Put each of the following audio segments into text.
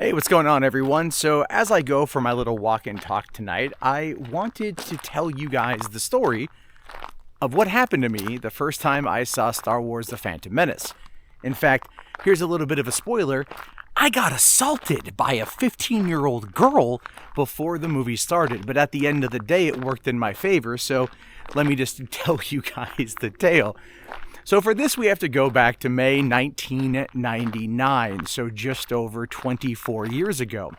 Hey, what's going on, everyone? So as I go for my little walk and talk tonight, I wanted to tell you guys the story of what happened to me the first time I saw Star Wars: The Phantom Menace. In fact, here's a little bit of a spoiler. I got assaulted by a 15-year-old girl before the movie started, but at the end of the day, it worked in my favor, so let me just tell you guys the tale. So for this, we have to go back to May 1999, so just over 24 years ago.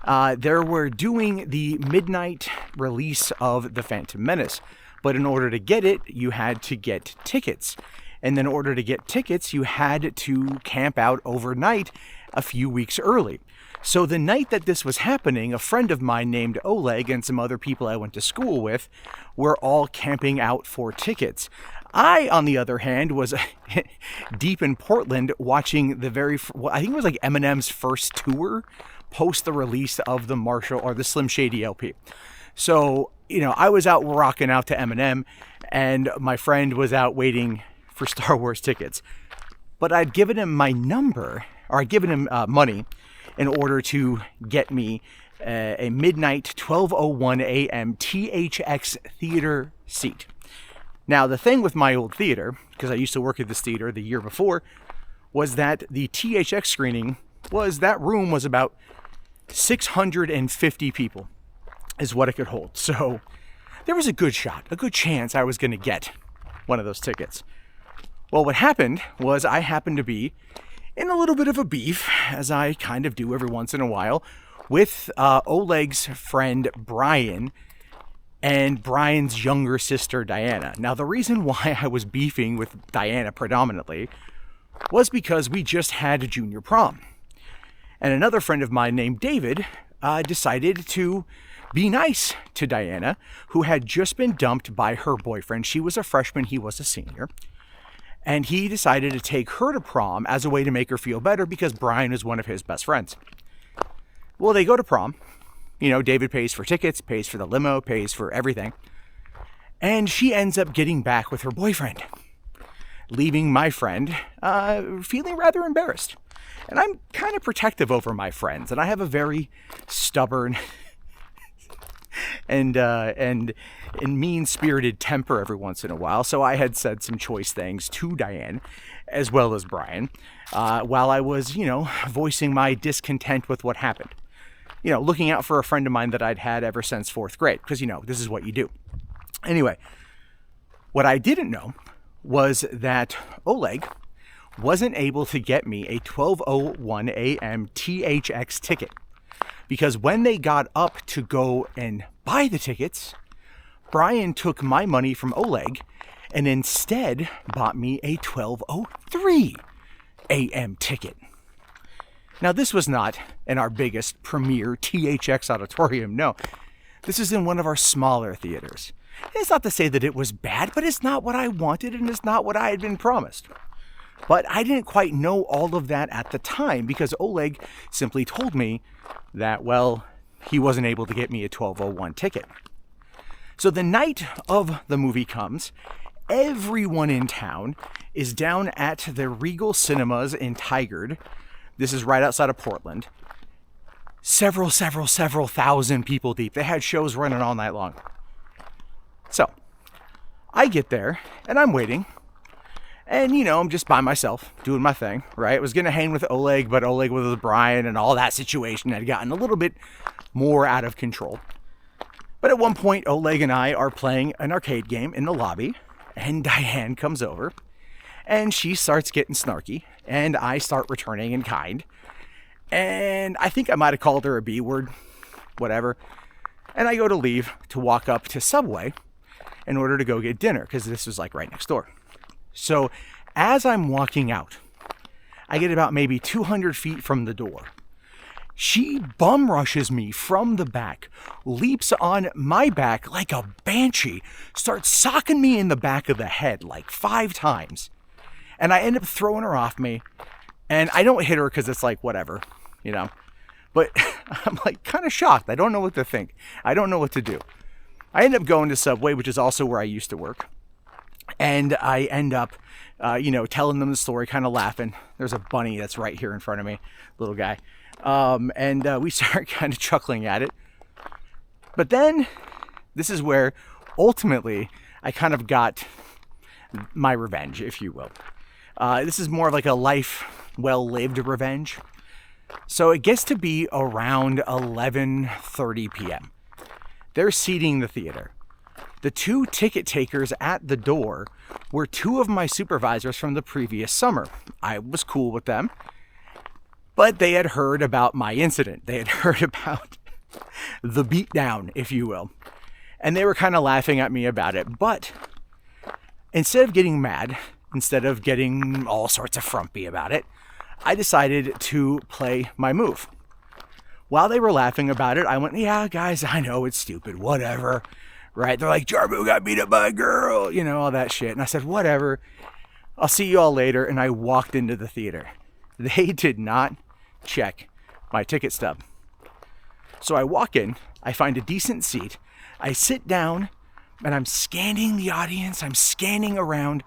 They were doing the midnight release of The Phantom Menace, but in order to get it, you had to get tickets. And then in order to get tickets, you had to camp out overnight a few weeks early. So the night that this was happening, a friend of mine named Oleg and some other people I went to school with were all camping out for tickets. I, on the other hand, was deep in Portland watching I think it was like Eminem's first tour post the release of the Marshall or the Slim Shady LP. So, I was out rocking out to Eminem, and my friend was out waiting for Star Wars tickets. But I'd given him my number, or I'd given him money in order to get me a midnight 12:01 a.m. THX theater seat. Now, the thing with my old theater, because I used to work at this theater the year before, was that the THX screening that room was about 650 people is what it could hold. So there was a good chance I was going to get one of those tickets. Well, what happened was I happened to be in a little bit of a beef, as I kind of do every once in a while, with Oleg's friend Brian and Brian's younger sister Diana. Now, the reason why I was beefing with Diana predominantly was because we just had junior prom. And another friend of mine named David decided to be nice to Diana, who had just been dumped by her boyfriend. She was a freshman, he was a senior. And he decided to take her to prom as a way to make her feel better because Brian is one of his best friends. Well, they go to prom. David pays for tickets, pays for the limo, pays for everything. And she ends up getting back with her boyfriend, leaving my friend feeling rather embarrassed. And I'm kind of protective over my friends, and I have a very stubborn and mean-spirited temper every once in a while. So I had said some choice things to Diane, as well as Brian, while I was, voicing my discontent with what happened. Looking out for a friend of mine that I'd had ever since fourth grade, because, this is what you do. Anyway, what I didn't know was that Oleg wasn't able to get me a 12:01 a.m. THX ticket, because when they got up to go and buy the tickets, Brian took my money from Oleg and instead bought me a 12:03 a.m. ticket. Now, this was not in our biggest premier THX auditorium, no. This is in one of our smaller theaters. It's not to say that it was bad, but it's not what I wanted and it's not what I had been promised. But I didn't quite know all of that at the time because Oleg simply told me that, he wasn't able to get me a 12:01 ticket. So the night of the movie comes, everyone in town is down at the Regal Cinemas in Tigard. This is right outside of Portland. Several thousand people deep. They had shows running all night long. So I get there and I'm waiting. And, I'm just by myself doing my thing, right? I was going to hang with Oleg, but Oleg was with Brian and all that situation had gotten a little bit more out of control. But at one point, Oleg and I are playing an arcade game in the lobby, and Diane comes over, and she starts getting snarky, and I start returning in kind. And I think I might have called her a B word, whatever. And I go to leave to walk up to Subway in order to go get dinner, because this was like right next door. So as I'm walking out, I get about maybe 200 feet from the door. She bum rushes me from the back, leaps on my back like a banshee, starts socking me in the back of the head like 5 times. And I end up throwing her off me. And I don't hit her because it's like, whatever, But I'm like kind of shocked. I don't know what to think. I don't know what to do. I end up going to Subway, which is also where I used to work. And I end up, telling them the story, kind of laughing. There's a bunny that's right here in front of me, little guy. And we start kind of chuckling at it. But then, this is where ultimately I kind of got my revenge, if you will. This is more of like a life well-lived revenge. So it gets to be around 11:30 p.m. They're seating the theater. The two ticket takers at the door were two of my supervisors from the previous summer. I was cool with them, but they had heard about my incident. They had heard about the beatdown, if you will. And they were kind of laughing at me about it. But instead of getting mad, instead of getting all sorts of frumpy about it, I decided to play my move. While they were laughing about it, I went, yeah, guys, I know it's stupid, whatever, right? They're like, Jarbo got beat up by a girl, you know, all that shit. And I said, whatever, I'll see you all later. And I walked into the theater. They did not check my ticket stub. So I walk in, I find a decent seat, I sit down, and I'm scanning the audience, I'm scanning around,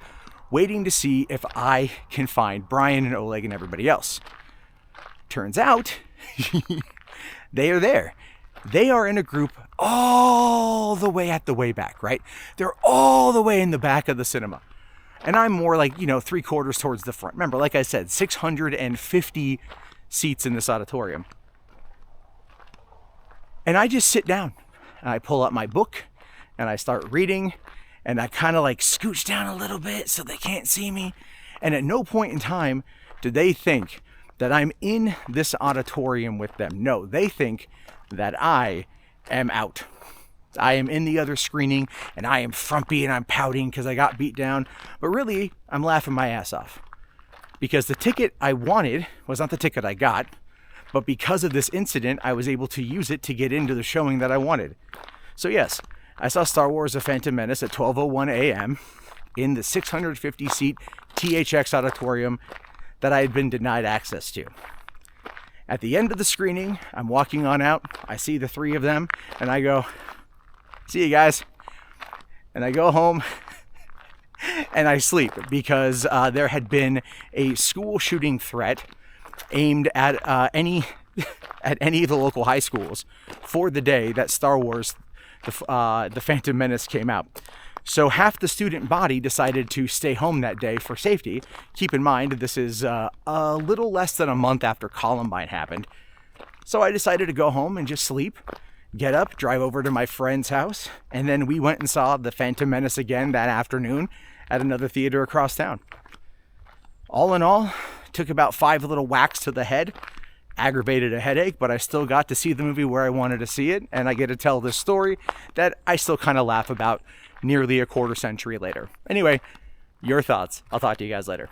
waiting to see if I can find Brian and Oleg and everybody else. Turns out, they are there. They are in a group all the way at the way back, right? They're all the way in the back of the cinema. And I'm more like, 3/4 towards the front. Remember, like I said, 650 seats in this auditorium. And I just sit down and I pull up my book and I start reading. And I kind of like scooch down a little bit so they can't see me. And at no point in time do they think that I'm in this auditorium with them. No, they think that I am out. I am in the other screening and I am frumpy and I'm pouting because I got beat down. But really, I'm laughing my ass off. Because the ticket I wanted was not the ticket I got. But because of this incident, I was able to use it to get into the showing that I wanted. So yes, I saw Star Wars: The Phantom Menace at 12:01 a.m. in the 650-seat THX auditorium that I had been denied access to. At the end of the screening, I'm walking on out. I see the three of them, and I go, see you guys. And I go home, and I sleep because there had been a school shooting threat aimed at any of the local high schools for the day that Star Wars the Phantom Menace came out. So half the student body decided to stay home that day for safety. Keep in mind, this is a little less than a month after Columbine happened. So I decided to go home and just sleep, get up, drive over to my friend's house, and then we went and saw the Phantom Menace again that afternoon at another theater across town. All in all, took about 5 little whacks to the head, aggravated a headache, but I still got to see the movie where I wanted to see it, and I get to tell this story that I still kind of laugh about nearly a quarter century later. Anyway, your thoughts. I'll talk to you guys later.